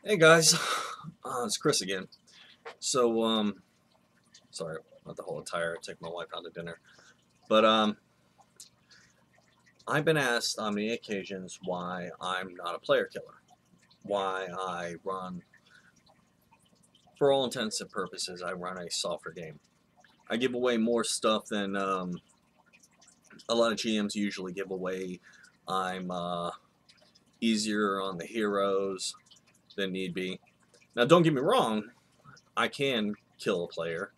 Hey guys, it's Chris again. So, sorry about the whole entire take my wife out to dinner, but I've been asked on many occasions why I'm not a player killer, why I run, for all intents and purposes, I run a softer game. I give away more stuff than a lot of GMs usually give away. I'm easier on the heroes than need be. Now, don't get me wrong, I can kill a player,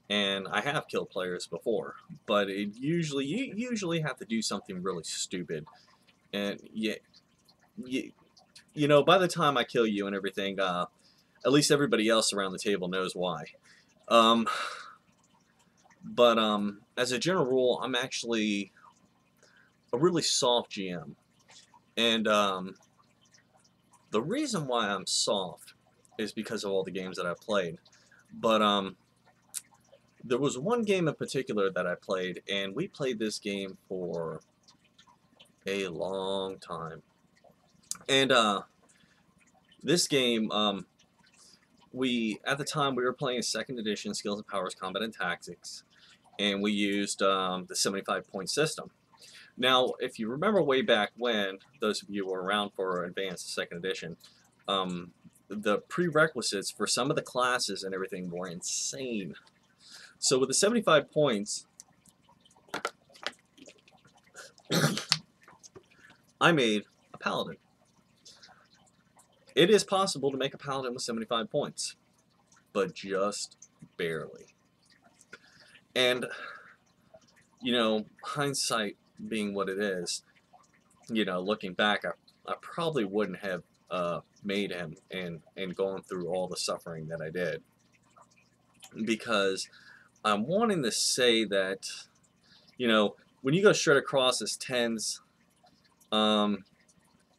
and I have killed players before, but you usually have to do something really stupid, and you know, by the time I kill you and everything, at least everybody else around the table knows why. Um, but as a general rule, I'm actually a really soft GM, and the reason why I'm soft is because of all the games that I've played. But there was one game in particular that I played, and we played this game for a long time. And this game, at the time we were playing 2nd edition Skills and Powers Combat and Tactics, and we used the 75-point system. Now, if you remember way back when, those of you who were around for Advanced 2nd edition, the prerequisites for some of the classes and everything were insane. So with the 75 points, I made a Paladin. It is possible to make a Paladin with 75 points, but just barely. And, you know, hindsight being what it is, you know, looking back, I probably wouldn't have made him and gone through all the suffering that I did. Because I'm wanting to say that, you know, when you go straight across as 10s,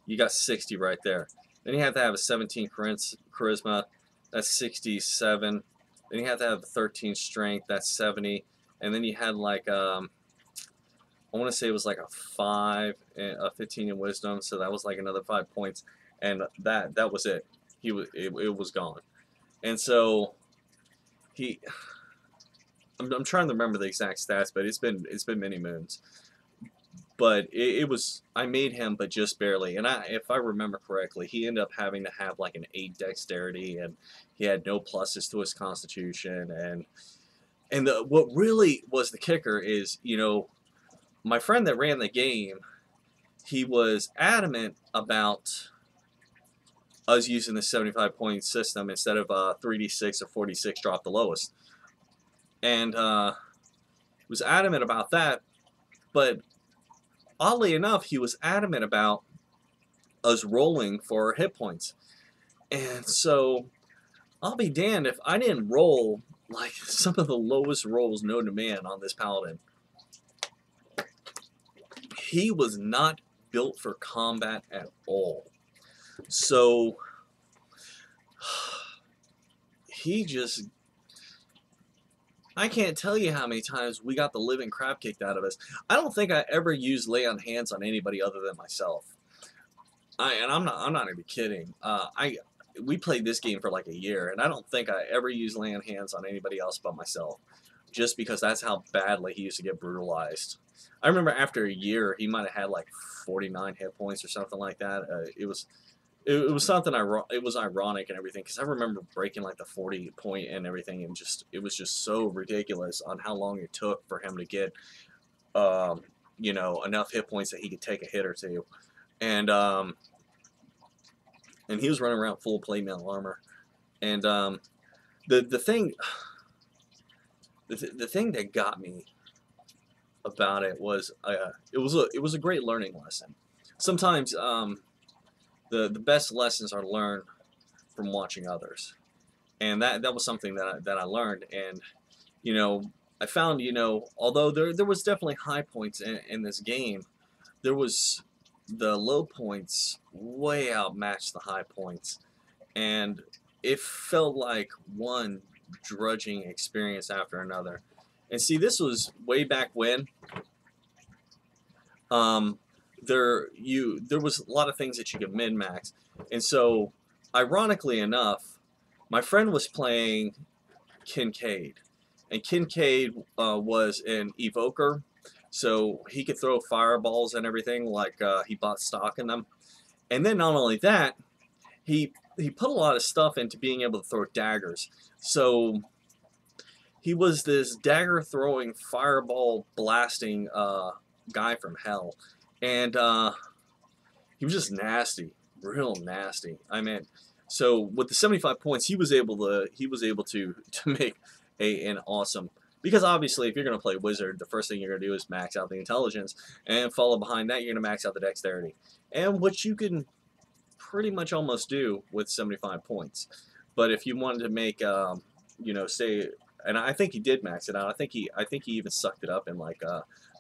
you got 60 right there. Then you have to have a 17 charisma, that's 67. Then you have to have a 13 strength, that's 70. And then you had like, I want to say it was like a 5, a 15 in wisdom, so that was like another 5 points. And that was it. It was gone. And so I'm trying to remember the exact stats, but it's been many moons. But I made him, but just barely. And if I remember correctly, he ended up having to have like an 8 dexterity, and he had no pluses to his constitution. And what really was the kicker is, you know, my friend that ran the game, he was adamant about us using the 75-point system instead of 3d6 or 46 drop the lowest. And was adamant about that, but oddly enough, he was adamant about us rolling for hit points. And so, I'll be damned if I didn't roll like some of the lowest rolls known to man on this Paladin. He was not built for combat at all. So, he just... I can't tell you how many times we got the living crap kicked out of us. I don't think I ever used lay on hands on anybody other than myself. I'm not even kidding. We played this game for like a year, and I don't think I ever used lay on hands on anybody else but myself, just because that's how badly he used to get brutalized. I remember after a year, he might have had like 49 hit points or something like that. It was something it was ironic and everything, because I remember breaking like the 40 point and everything, and it was just so ridiculous on how long it took for him to get you know, enough hit points that he could take a hit or two. And he was running around full plate mail armor. And the thing that got me about it was it was a great learning lesson. Sometimes the best lessons are learned from watching others, and that was something that I learned. And you know, I found, you know, although there was definitely high points in this game, there was the low points way outmatched the high points, and it felt like one drudging experience after another. And see, this was way back when, um, there was a lot of things that you could min max, and so ironically enough, my friend was playing Kincaid, and Kincaid was an evoker, so he could throw fireballs and everything. Like he bought stock in them, and then not only that, he put a lot of stuff into being able to throw daggers. So he was this dagger throwing, fireball blasting guy from hell, and he was just nasty, real nasty. I mean, so with the 75 points, he was able to make an awesome. Because obviously, if you're going to play wizard, the first thing you're going to do is max out the intelligence, and follow behind that, you're going to max out the dexterity, and what you can pretty much almost do with 75 points. But if you wanted to make, say, and I think he did max it out. I think he even sucked it up and like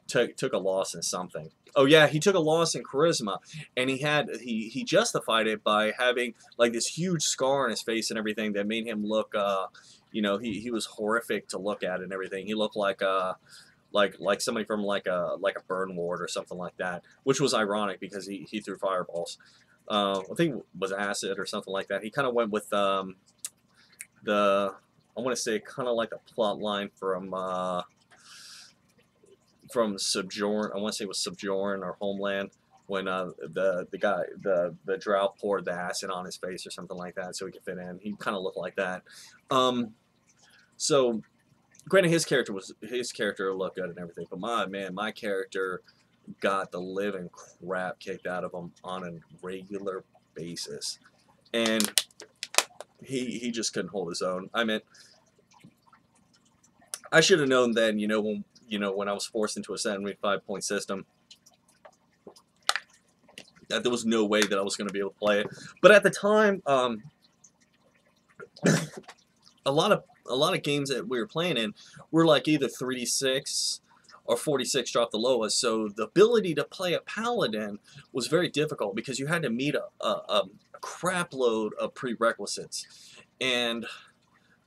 took a loss in something. Oh yeah, he took a loss in charisma, and he justified it by having like this huge scar on his face and everything that made him look, he was horrific to look at and everything. He looked like somebody from like a burn ward or something like that, which was ironic because he threw fireballs. I think it was acid or something like that. He kind of went with the I want to say kind of like a plot line from Sojourn. I want to say it was Sojourn or Homeland when the guy the drow poured the acid on his face or something like that so he could fit in. He kind of looked like that. Um, so granted, his character looked good and everything, but my character got the living crap kicked out of him on a regular basis, and he just couldn't hold his own. I mean, I should have known then, when I was forced into a 75-point system, that there was no way that I was going to be able to play it. But at the time, a lot of games that we were playing in were like either 3d6 or 46 drop the lowest. So the ability to play a paladin was very difficult because you had to meet a crap load of prerequisites, and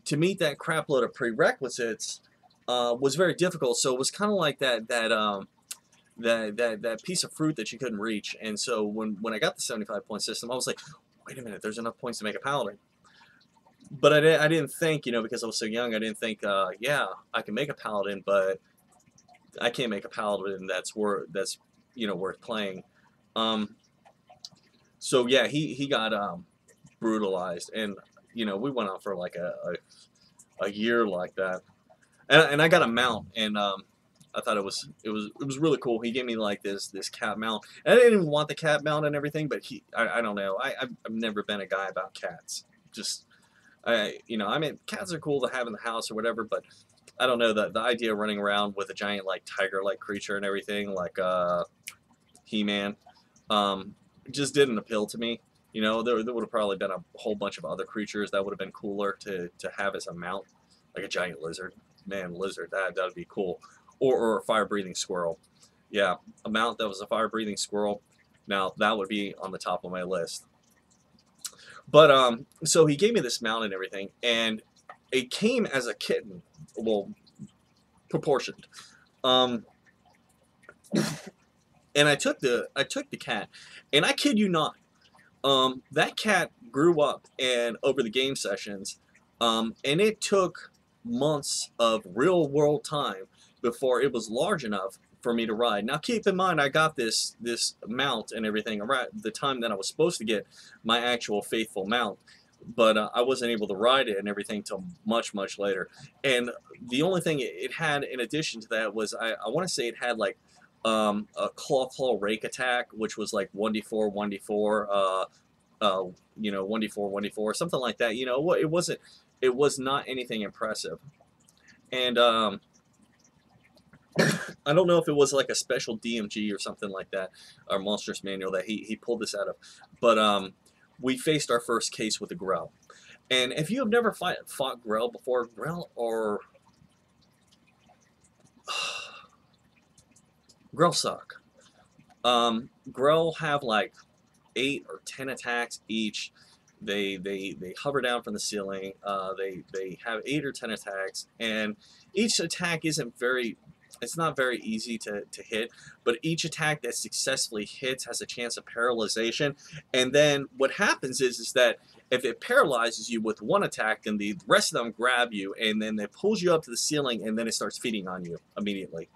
to meet that crap load of prerequisites was very difficult. So it was kind of like that piece of fruit that you couldn't reach. And so when I got the 75-point system, I was like, wait a minute, there's enough points to make a paladin. But I didn't think, because I was so young, I didn't think, yeah, I can make a paladin, but I can't make a paladin that's worth playing. So yeah, he got brutalized, and we went on for like a year like that, and I got a mount, and I thought it was really cool. He gave me like this cat mount, and I didn't even want the cat mount and everything, but I don't know, I've never been a guy about cats. Just I mean, cats are cool to have in the house or whatever, but I don't know, the idea of running around with a giant like tiger-like creature and everything, like He-Man, just didn't appeal to me. There would have probably been a whole bunch of other creatures that would have been cooler to have as a mount, like a giant lizard. Man, lizard, that'd be cool. Or a fire-breathing squirrel. Yeah, a mount that was a fire-breathing squirrel. Now that would be on the top of my list. But so he gave me this mount and everything, and it came as a kitten, well, proportioned. Um, and I took the cat, and I kid you not, that cat grew up and over the game sessions, and it took months of real world time before it was large enough for me to ride. Now keep in mind, I got this mount and everything around the time that I was supposed to get my actual faithful mount, but I wasn't able to ride it and everything till much later. And the only thing it had in addition to that was I want to say it had like a claw rake attack, which was like 1d4 1d4 1d4 1d4 something like that. It was not anything impressive. And I don't know if it was like a special DMG or something like that, or monstrous manual that he pulled this out of, but we faced our first case with a Grell. And if you have never fought Grell before, Grell suck. Grell have like 8 or 10 attacks each. They hover down from the ceiling. They have 8 or 10 attacks, and each attack isn't very it's not very easy to hit, but each attack that successfully hits has a chance of paralyzation. And then what happens is that if it paralyzes you with one attack, then the rest of them grab you, and then it pulls you up to the ceiling, and then it starts feeding on you immediately.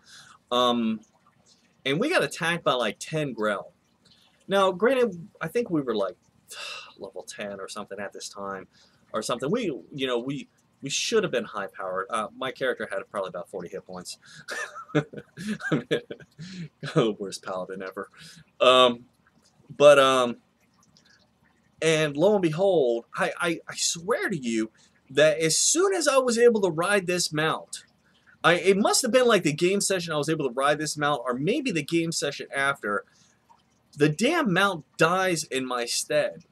Um, and we got attacked by like 10 Grell. Now, granted, I think we were like level 10 or something at this time, or something. We should have been high powered. My character had probably about 40 hit points. I mean, worst paladin ever. Um, but and lo and behold, I swear to you that as soon as I was able to ride this mount, it must have been like the game session I was able to ride this mount, or maybe the game session after. The damn mount dies in my stead.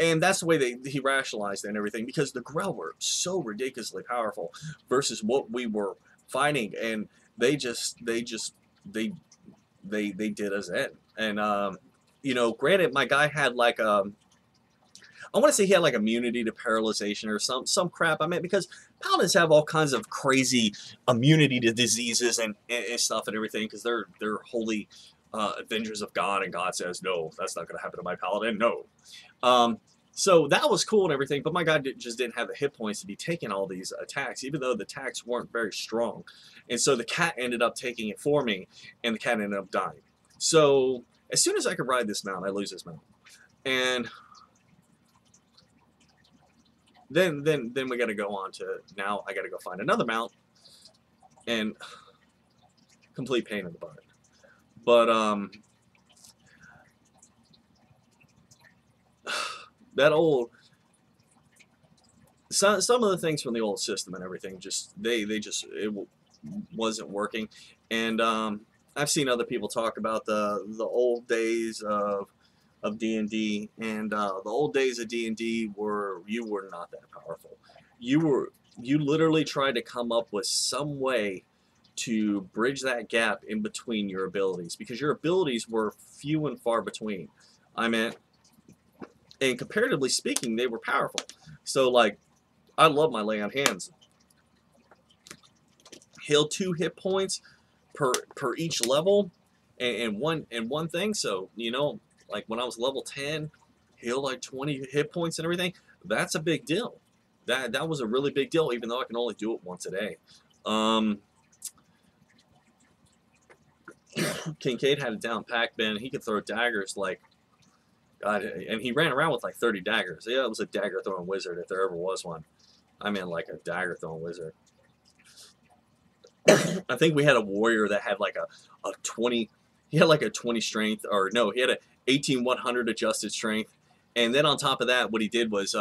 And that's the way he rationalized it and everything, because the Grell were so ridiculously powerful versus what we were fighting, and they did us in. And granted, my guy had like I want to say he had like immunity to paralyzation or some crap. I mean, because paladins have all kinds of crazy immunity to diseases and stuff and everything, because they're holy avengers of God, and God says no, that's not going to happen to my paladin. No. So that was cool and everything, but my guy just didn't have the hit points to be taking all these attacks, even though the attacks weren't very strong. And so the cat ended up taking it for me, and the cat ended up dying. So as soon as I could ride this mount, I lose this mount. And then we got to go on to, now I got to go find another mount, and complete pain in the butt. But that old, some of the things from the old system and everything, just it wasn't working. And I've seen other people talk about the old days of D&D, and the old days of D&D you were not that powerful. You literally tried to come up with some way to bridge that gap in between your abilities, because your abilities were few and far between. I mean, and comparatively speaking, they were powerful. So, like, I love my lay on hands. Heal 2 hit points per each level, and one thing. So, like when I was level 10, heal like 20 hit points and everything. That's a big deal. That was a really big deal, even though I can only do it once a day. Kincaid had a down pack, man. He could throw daggers like God, and he ran around with like 30 daggers. Yeah, it was a dagger throwing wizard if there ever was one. I mean, like a dagger throwing wizard. I think we had a warrior that had like a 20. He had like a 20 strength, or no, he had a 18-100 adjusted strength. And then on top of that, what he did was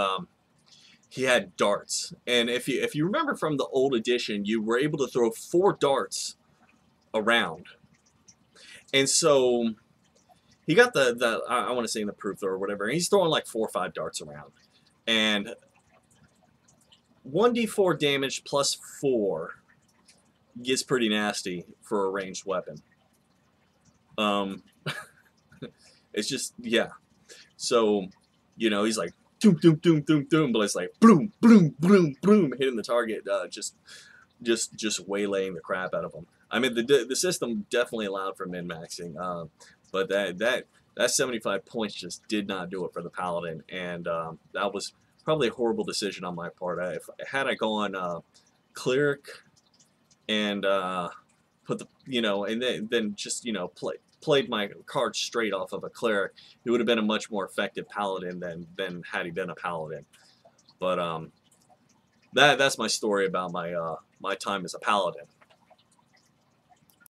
he had darts. And if you remember from the old edition, you were able to throw 4 darts around. And so he got I want to say in the proof throw or whatever, and he's throwing like 4 or 5 darts around. And 1d4 damage plus 4 gets pretty nasty for a ranged weapon. It's just, yeah. So, he's like, doom, doom, doom, doom, doom, but it's like, boom, boom, boom, boom, hitting the target, just waylaying the crap out of them. I mean, the system definitely allowed for min-maxing, but that 75 points just did not do it for the Paladin, and that was probably a horrible decision on my part. Had I gone Cleric and put the, and then just, played my card straight off of a Cleric, it would have been a much more effective Paladin than had he been a Paladin. But that's my story about my time as a Paladin.